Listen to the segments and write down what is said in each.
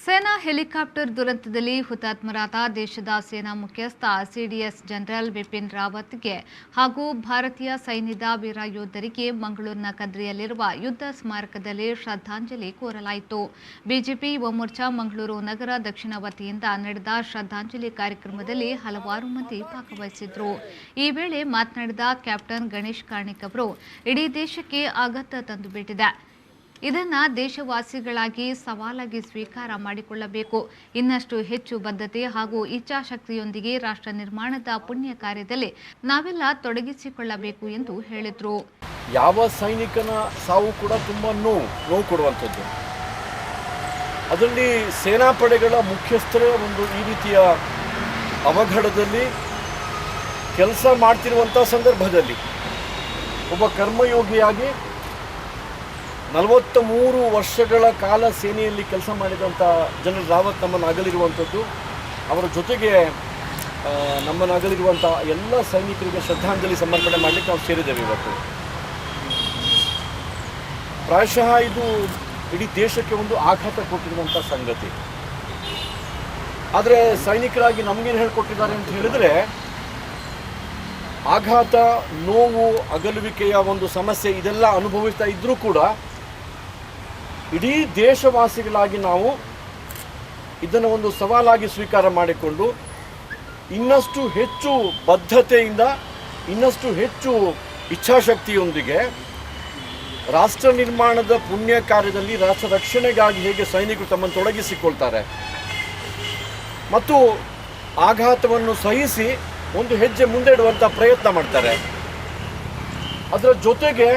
ಸೇನಾ ಹೆಲಿಕಾಪ್ಟರ್ ದುರಂತದಲ್ಲಿ ಹುತಾತ್ಮರಾದ ದೇಶದ ಸೇನಾ ಮುಖ್ಯಸ್ಥ ಸಿಡಿಎಸ್ ಜನರಲ್ ಬಿಪಿನ್ ರಾವತ್ಗೆ ಹಾಗೂ ಭಾರತೀಯ ಸೈನ್ಯದ ವೀರ ಯೋಧರಿಗೆ ಮಂಗಳೂರಿನ ಕದ್ರಿಯಲ್ಲಿರುವ ಯುದ್ಧ ಸ್ಮಾರಕದಲ್ಲಿ ಶ್ರದ್ಧಾಂಜಲಿ ಕೋರಲಾಯಿತು. ಬಿಜೆಪಿ ಯುವ ಮೋರ್ಚಾ ಮಂಗಳೂರು ನಗರ ದಕ್ಷಿಣ ವತಿಯಿಂದ ನಡೆದ ಶ್ರದ್ಧಾಂಜಲಿ ಕಾರ್ಯಕ್ರಮದಲ್ಲಿ ಹಲವಾರು ಮಂದಿ ಭಾಗವಹಿಸಿದ್ರು. ಈ ವೇಳೆ ಮಾತನಾಡಿದ ಕ್ಯಾಪ್ಟನ್ ಗಣೇಶ್ ಕಾರ್ಣಿಕ್ ಅವರು, ಇಡೀ ದೇಶಕ್ಕೆ ಆಘಾತ ತಂದುಬಿಟ್ಟಿದೆ. ಇದನ್ನು ದೇಶವಾಸಿಗಳಾಗಿ ಸವಾಲಾಗಿ ಸ್ವೀಕಾರ ಮಾಡಿಕೊಳ್ಳಬೇಕು. ಇನ್ನಷ್ಟು ಹೆಚ್ಚು ಬದ್ಧತೆ ಹಾಗೂ ಇಚ್ಛಾಶಕ್ತಿಯೊಂದಿಗೆ ರಾಷ್ಟ್ರ ನಿರ್ಮಾಣದ ಪುಣ್ಯ ಕಾರ್ಯದಲ್ಲಿ ನಾವೆಲ್ಲ ತೊಡಗಿಸಿಕೊಳ್ಳಬೇಕು ಎಂದು ಹೇಳಿದರು. ಯಾವ ಸೈನಿಕನ ಸಾವು ಕೂಡ ತುಂಬ ನೋವು ಕೊಡುವಂಥದ್ದು. ಅದರಲ್ಲಿ ಸೇನಾಪಡೆಗಳ ಮುಖ್ಯಸ್ಥರ ಒಂದು ಈ ರೀತಿಯ ಅವಘಡದಲ್ಲಿ ಕೆಲಸ ಮಾಡ್ತಿರುವಂಥ ಸಂದರ್ಭದಲ್ಲಿ ಒಬ್ಬ ಕರ್ಮಯೋಗಿಯಾಗಿ 43 ವರ್ಷಗಳ ಕಾಲ ಸೇನೆಯಲ್ಲಿ ಕೆಲಸ ಮಾಡಿದಂಥ ಜನರಲ್ ರಾವತ್ ನಮ್ಮನ್ನು ಅಗಲಿರುವಂಥದ್ದು. ಅವರ ಜೊತೆಗೆ ನಮ್ಮನ್ನು ಅಗಲಿರುವಂಥ ಎಲ್ಲ ಸೈನಿಕರಿಗೆ ಶ್ರದ್ಧಾಂಜಲಿ ಸಮರ್ಪಣೆ ಮಾಡಲಿಕ್ಕೆ ನಾವು ಸೇರಿದ್ದೇವೆ ಇವತ್ತು. ಪ್ರಾಯಶಃ ಇದು ಇಡೀ ದೇಶಕ್ಕೆ ಒಂದು ಆಘಾತ ಕೊಟ್ಟಿರುವಂಥ ಸಂಗತಿ. ಆದರೆ ಸೈನಿಕರಾಗಿ ನಮಗೇನು ಹೇಳ್ಕೊಟ್ಟಿದ್ದಾರೆ ಅಂತ ಹೇಳಿದರೆ, ಆಘಾತ, ನೋವು, ಅಗಲುವಿಕೆಯ ಒಂದು ಸಮಸ್ಯೆ ಇದೆಲ್ಲ ಅನುಭವಿಸ್ತಾ ಇದ್ದರೂ ಕೂಡ ಇಡೀ ದೇಶವಾಸಿಗಳಾಗಿ ನಾವು ಇದನ್ನು ಒಂದು ಸವಾಲಾಗಿ ಸ್ವೀಕಾರ ಮಾಡಿಕೊಂಡು ಇನ್ನಷ್ಟು ಹೆಚ್ಚು ಬದ್ಧತೆಯಿಂದ, ಇನ್ನಷ್ಟು ಹೆಚ್ಚು ಇಚ್ಛಾಶಕ್ತಿಯೊಂದಿಗೆ ರಾಷ್ಟ್ರ ನಿರ್ಮಾಣದ ಪುಣ್ಯ ಕಾರ್ಯದಲ್ಲಿ ರಾಷ್ಟ್ರ ರಕ್ಷಣೆಗಾಗಿ ಹೇಗೆ ಸೈನಿಕರು ತಮ್ಮನ್ನು ತೊಡಗಿಸಿಕೊಳ್ತಾರೆ ಮತ್ತು ಆಘಾತವನ್ನು ಸಹಿಸಿ ಒಂದು ಹೆಜ್ಜೆ ಮುಂದೆ ಇಡುವಂಥ ಪ್ರಯತ್ನ ಮಾಡ್ತಾರೆ. ಅದರ ಜೊತೆಗೆ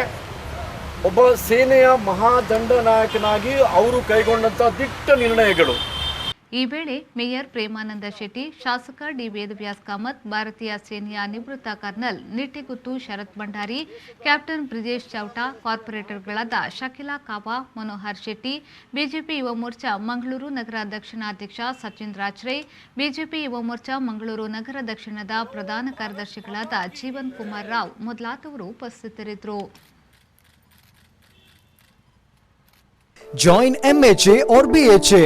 ಒಬ್ಬ ಸೇನೆಯ ಮಹಾದಂಡನಾಯಕನಾಗಿ ಅವರು ಕೈಗೊಂಡಂಥ ದಿಟ್ಟ ನಿರ್ಣಯಗಳು. ಈ ವೇಳೆ ಮೇಯರ್ ಪ್ರೇಮಾನಂದ ಶೆಟ್ಟಿ, ಶಾಸಕ ಡಿ ವೇದವ್ಯಾಸ್ ಕಾಮತ್, ಭಾರತೀಯ ಸೇನೆಯ ನಿವೃತ್ತ ಕರ್ನಲ್ ನಿಟ್ಟಿಗುತ್ತು ಶರತ್ ಭಂಡಾರಿ, ಕ್ಯಾಪ್ಟನ್ ಬ್ರಿಜೇಶ್ ಚೌಟಾ, ಕಾರ್ಪೊರೇಟರ್ಗಳಾದ ಶಕಿಲಾ ಕಾವಾ, ಮನೋಹರ್ ಶೆಟ್ಟಿ, ಬಿಜೆಪಿ ಯುವ ಮೋರ್ಚಾ ಮಂಗಳೂರು ನಗರ ದಕ್ಷಿಣಾಧ್ಯಕ್ಷ ಸಚಿನ್ ರಾಜ್ರೈ, ಬಿಜೆಪಿ ಯುವ ಮೋರ್ಚಾ ಮಂಗಳೂರು ನಗರ ದಕ್ಷಿಣದ ಪ್ರಧಾನ ಕಾರ್ಯದರ್ಶಿಗಳಾದ ಜೀವನ್ ಕುಮಾರ್ ರಾವ್ ಮೊದಲಾದವರು ಉಪಸ್ಥಿತರಿದ್ದರು. Join MHA or BHA.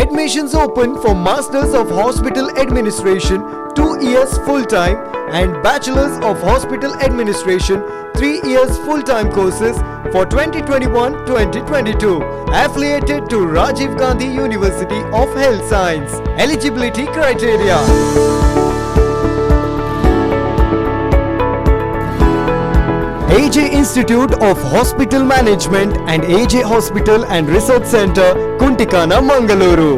Admissions open for Masters of Hospital Administration 2 years full-time and Bachelors of Hospital Administration 3 years full-time courses for 2021-2022. Affiliated to Rajiv Gandhi University of Health Science. Eligibility criteria. AJ Institute of Hospital Management and AJ Hospital and Research Center, Kuntikana, Mangaluru.